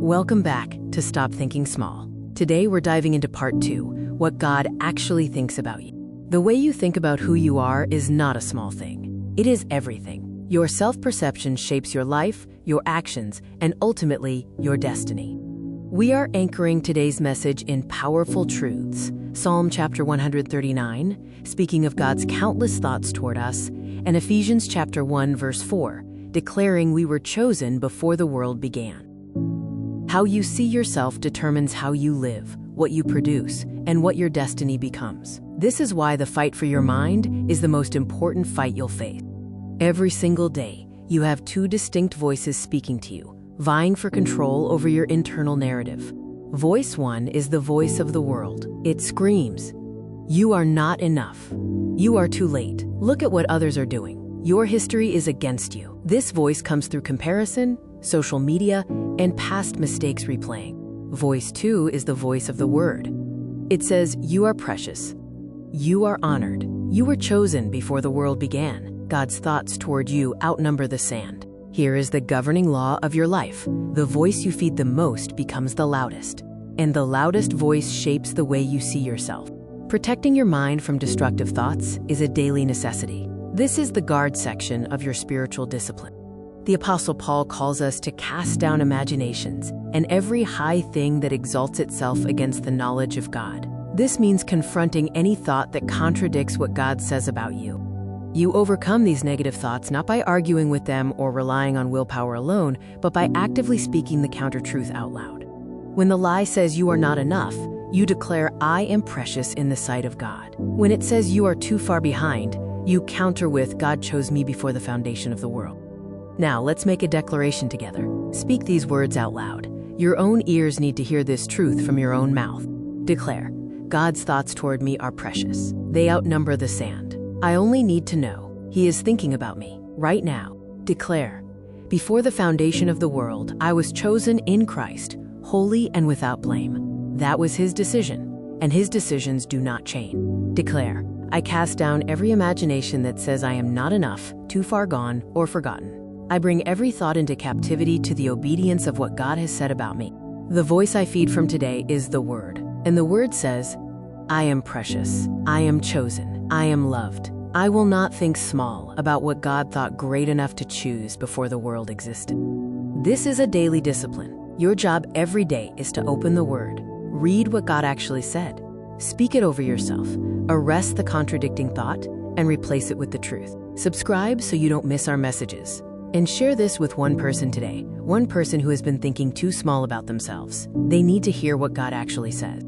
Welcome back to Stop Thinking Small. Today we're diving into part 2, what God actually thinks about you. The way you think about who you are is not a small thing. It is everything. Your self-perception shapes your life, your actions, and ultimately, your destiny. We are anchoring today's message in powerful truths. Psalm chapter 139, speaking of God's countless thoughts toward us, and Ephesians chapter 1, verse 4, declaring we were chosen before the world began. How you see yourself determines how you live, what you produce, and what your destiny becomes. This is why the fight for your mind is the most important fight you'll face. Every single day, you have two distinct voices speaking to you, vying for control over your internal narrative. Voice 1 is the voice of the world. It screams, "You are not enough. You are too late. Look at what others are doing. Your history is against you." This voice comes through comparison, social media, and past mistakes replaying. Voice 2 is the voice of the Word. It says, "You are precious. You are honored. You were chosen before the world began. God's thoughts toward you outnumber the sand." Here is the governing law of your life. The voice you feed the most becomes the loudest, and the loudest voice shapes the way you see yourself. Protecting your mind from destructive thoughts is a daily necessity. This is the guard section of your spiritual discipline. The Apostle Paul calls us to cast down imaginations and every high thing that exalts itself against the knowledge of God. This means confronting any thought that contradicts what God says about you. You overcome these negative thoughts not by arguing with them or relying on willpower alone, but by actively speaking the counter-truth out loud. When the lie says you are not enough, you declare, "I am precious in the sight of God." When it says you are too far behind, you counter with, "God chose me before the foundation of the world." Now, let's make a declaration together. Speak these words out loud. Your own ears need to hear this truth from your own mouth. Declare, "God's thoughts toward me are precious. They outnumber the sand. I only need to know He is thinking about me right now." Declare, "Before the foundation of the world, I was chosen in Christ, holy and without blame. That was His decision, and His decisions do not change." Declare, "I cast down every imagination that says I am not enough, too far gone, or forgotten. I bring every thought into captivity to the obedience of what God has said about me." The voice I feed from today is the Word, and the Word says, "I am precious. I am chosen. I am loved." I will not think small about what God thought great enough to choose before the world existed. This is a daily discipline. Your job every day is to open the Word, read what God actually said, speak it over yourself, arrest the contradicting thought, and replace it with the truth. Subscribe so you don't miss our messages. And share this with one person today, one person who has been thinking too small about themselves. They need to hear what God actually says.